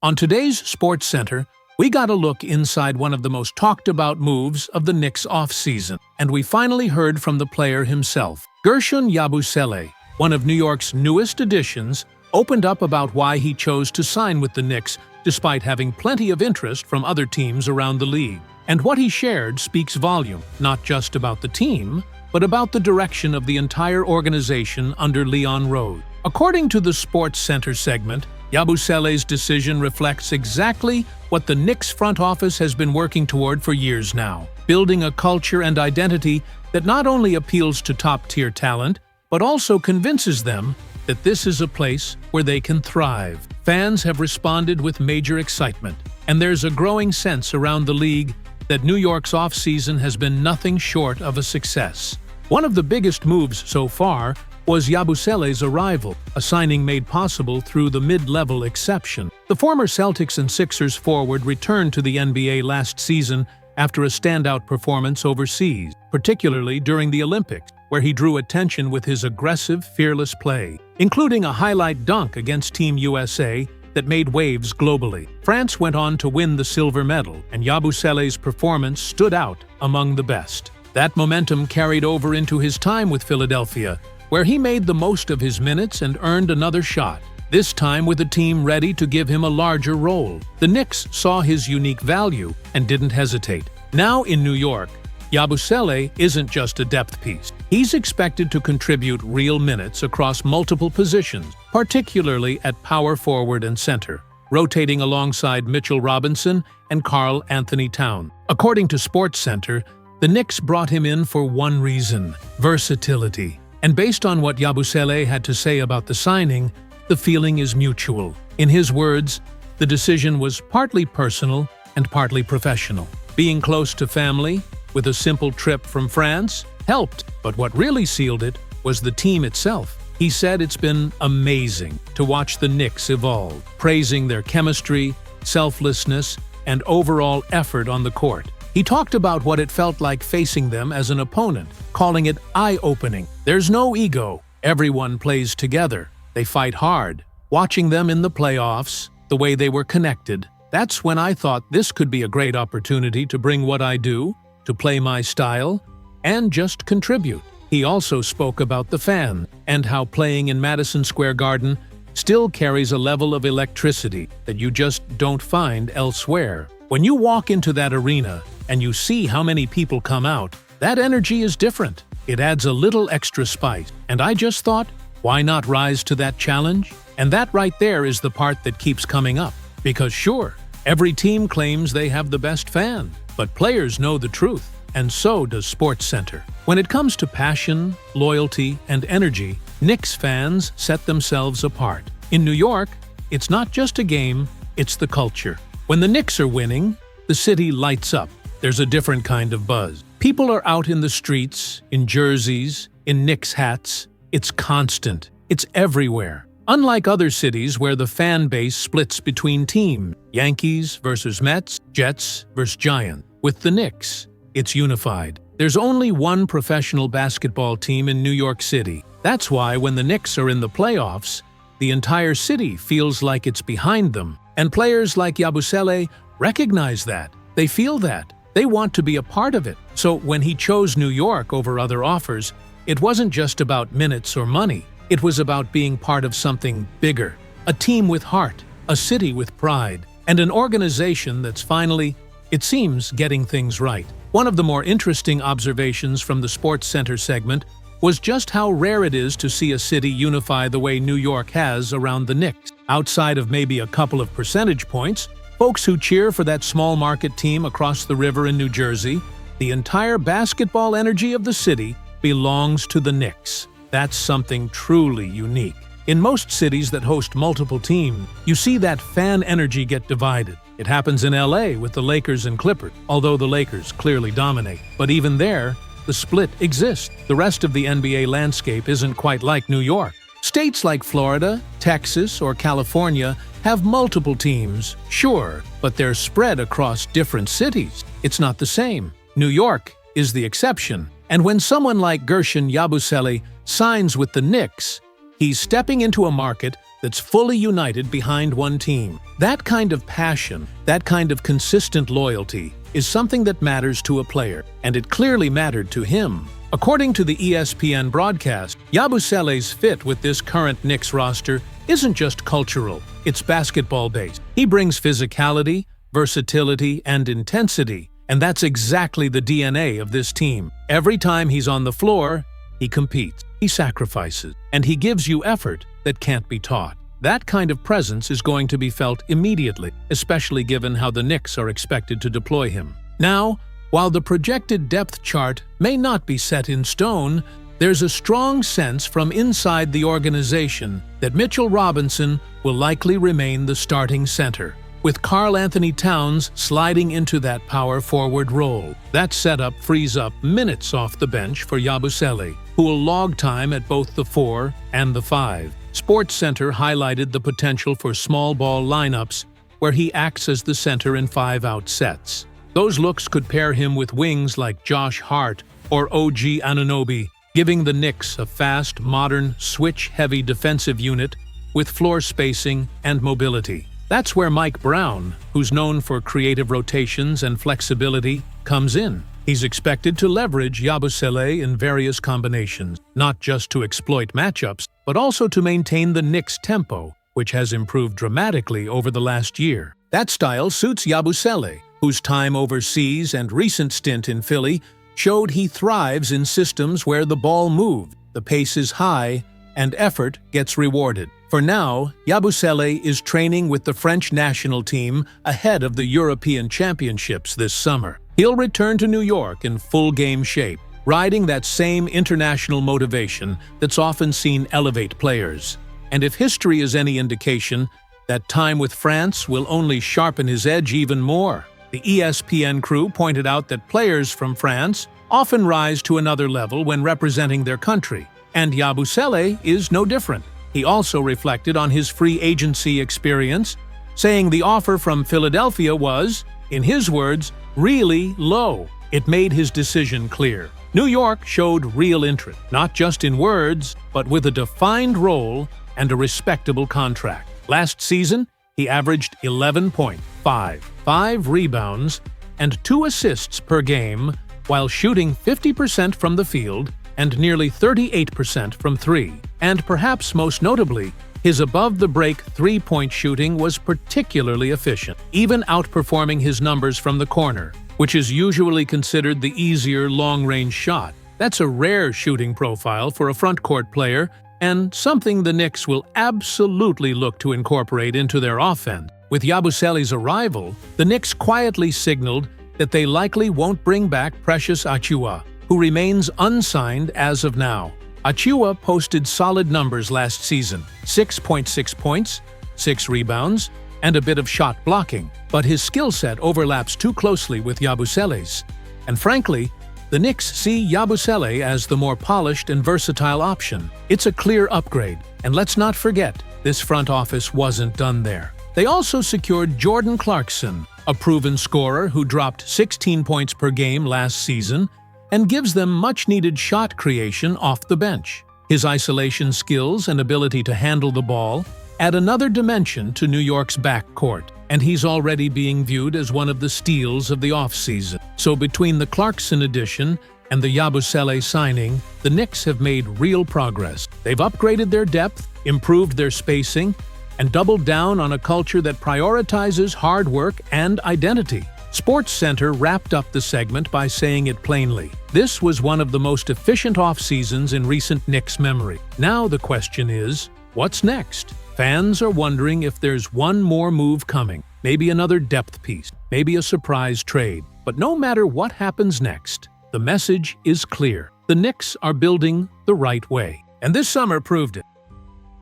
On today's Sports Center, we got a look inside one of the most talked about moves of the Knicks offseason, and we finally heard from the player himself. Gershon Yabusele, one of New York's newest additions, opened up about why he chose to sign with the Knicks despite having plenty of interest from other teams around the league. And what he shared speaks volume, not just about the team, but about the direction of the entire organization under Leon Rose. According to the Sports Center segment, Yabusele's decision reflects exactly what the Knicks front office has been working toward for years now, building a culture and identity that not only appeals to top-tier talent, but also convinces them that this is a place where they can thrive. Fans have responded with major excitement, and there's a growing sense around the league that New York's offseason has been nothing short of a success. One of the biggest moves so far was Yabusele's arrival, a signing made possible through the mid-level exception. The former Celtics and Sixers forward returned to the NBA last season after a standout performance overseas, particularly during the Olympics, where he drew attention with his aggressive, fearless play, including a highlight dunk against Team USA that made waves globally. France went on to win the silver medal, and Yabusele's performance stood out among the best. That momentum carried over into his time with Philadelphia, where he made the most of his minutes and earned another shot, this time with a team ready to give him a larger role. The Knicks saw his unique value and didn't hesitate. Now in New York, Yabusele isn't just a depth piece. He's expected to contribute real minutes across multiple positions, particularly at power forward and center, rotating alongside Mitchell Robinson and Karl Anthony Towns. According to Sports Center, the Knicks brought him in for one reason: versatility. And based on what Yabusele had to say about the signing, the feeling is mutual. In his words, the decision was partly personal and partly professional. Being close to family, with a simple trip from France, helped, but what really sealed it was the team itself. He said it's been amazing to watch the Knicks evolve, praising their chemistry, selflessness, and overall effort on the court. He talked about what it felt like facing them as an opponent, calling it eye-opening. There's no ego. Everyone plays together. They fight hard. Watching them in the playoffs, the way they were connected, that's when I thought this could be a great opportunity to bring what I do, to play my style, and just contribute. He also spoke about the fan and how playing in Madison Square Garden still carries a level of electricity that you just don't find elsewhere. When you walk into that arena and you see how many people come out, that energy is different. It adds a little extra spice. And I just thought, why not rise to that challenge? And that right there is the part that keeps coming up. Because sure, every team claims they have the best fan, but players know the truth, and so does Sports Center. When it comes to passion, loyalty, and energy, Knicks fans set themselves apart. In New York, it's not just a game, it's the culture. When the Knicks are winning, the city lights up. There's a different kind of buzz. People are out in the streets, in jerseys, in Knicks hats. It's constant. It's everywhere. Unlike other cities where the fan base splits between teams, Yankees versus Mets, Jets versus Giants. With the Knicks, it's unified. There's only one professional basketball team in New York City. That's why when the Knicks are in the playoffs, the entire city feels like it's behind them. And players like Yabusele recognize that. They feel that. They want to be a part of it. So when he chose New York over other offers, it wasn't just about minutes or money. It was about being part of something bigger. A team with heart, a city with pride, and an organization that's finally, it seems, getting things right. One of the more interesting observations from the Sports Center segment was just how rare it is to see a city unify the way New York has around the Knicks. Outside of maybe a couple of percentage points, folks who cheer for that small market team across the river in New Jersey, the entire basketball energy of the city belongs to the Knicks. That's something truly unique. In most cities that host multiple teams, you see that fan energy get divided. It happens in LA with the Lakers and Clippers, although the Lakers clearly dominate. But even there, the split exists. The rest of the NBA landscape isn't quite like New York. States like Florida, Texas, or California have multiple teams, sure, but they're spread across different cities. It's not the same. New York is the exception. And when someone like Gershon Yabusele signs with the Knicks, he's stepping into a market that's fully united behind one team. That kind of passion, that kind of consistent loyalty, is something that matters to a player, and it clearly mattered to him. According to the ESPN broadcast, Yabusele's fit with this current Knicks roster isn't just cultural, it's basketball-based. He brings physicality, versatility, and intensity, and that's exactly the DNA of this team. Every time he's on the floor, he competes, he sacrifices, and he gives you effort that can't be taught. That kind of presence is going to be felt immediately, especially given how the Knicks are expected to deploy him. Now, while the projected depth chart may not be set in stone, there's a strong sense from inside the organization that Mitchell Robinson will likely remain the starting center, with Karl Anthony Towns sliding into that power forward role. That setup frees up minutes off the bench for Yabusele, who will log time at both the 4 and the 5. SportsCenter highlighted the potential for small ball lineups where he acts as the center in 5-out sets. Those looks could pair him with wings like Josh Hart or OG Anunoby, giving the Knicks a fast, modern, switch-heavy defensive unit with floor spacing and mobility. That's where Mike Brown, who's known for creative rotations and flexibility, comes in. He's expected to leverage Yabusele in various combinations, not just to exploit matchups, but also to maintain the Knicks' tempo, which has improved dramatically over the last year. That style suits Yabusele, whose time overseas and recent stint in Philly showed he thrives in systems where the ball moves, the pace is high, and effort gets rewarded. For now, Yabusele is training with the French national team ahead of the European Championships this summer. He'll return to New York in full game shape, riding that same international motivation that's often seen elevate players. And if history is any indication, that time with France will only sharpen his edge even more. The ESPN crew pointed out that players from France often rise to another level when representing their country, and Yabusele is no different. He also reflected on his free agency experience, saying the offer from Philadelphia was, in his words, really low. It made his decision clear. New York showed real interest, not just in words, but with a defined role and a respectable contract. Last season, he averaged 11 points, 5 rebounds, and 2 assists per game, while shooting 50% from the field and nearly 38% from 3. And perhaps most notably, his above-the-break three-point shooting was particularly efficient, even outperforming his numbers from the corner, which is usually considered the easier long-range shot. That's a rare shooting profile for a front-court player, and something the Knicks will absolutely look to incorporate into their offense. With Yabusele's arrival, the Knicks quietly signaled that they likely won't bring back Precious Achiuwa, who remains unsigned as of now. Achiuwa posted solid numbers last season, 6.6 points, 6 rebounds, and a bit of shot blocking, but his skill set overlaps too closely with Yabusele's. And frankly, the Knicks see Yabusele as the more polished and versatile option. It's a clear upgrade, and let's not forget, this front office wasn't done there. They also secured Jordan Clarkson, a proven scorer who dropped 16 points per game last season and gives them much-needed shot creation off the bench. His isolation skills and ability to handle the ball add another dimension to New York's backcourt, and he's already being viewed as one of the steals of the offseason. So between the Clarkson addition and the Yabusele signing, the Knicks have made real progress. They've upgraded their depth, improved their spacing, and doubled down on a culture that prioritizes hard work and identity. SportsCenter wrapped up the segment by saying it plainly. This was one of the most efficient off-seasons in recent Knicks memory. Now the question is, what's next? Fans are wondering if there's one more move coming, maybe another depth piece, maybe a surprise trade. But no matter what happens next, the message is clear. The Knicks are building the right way. And this summer proved it.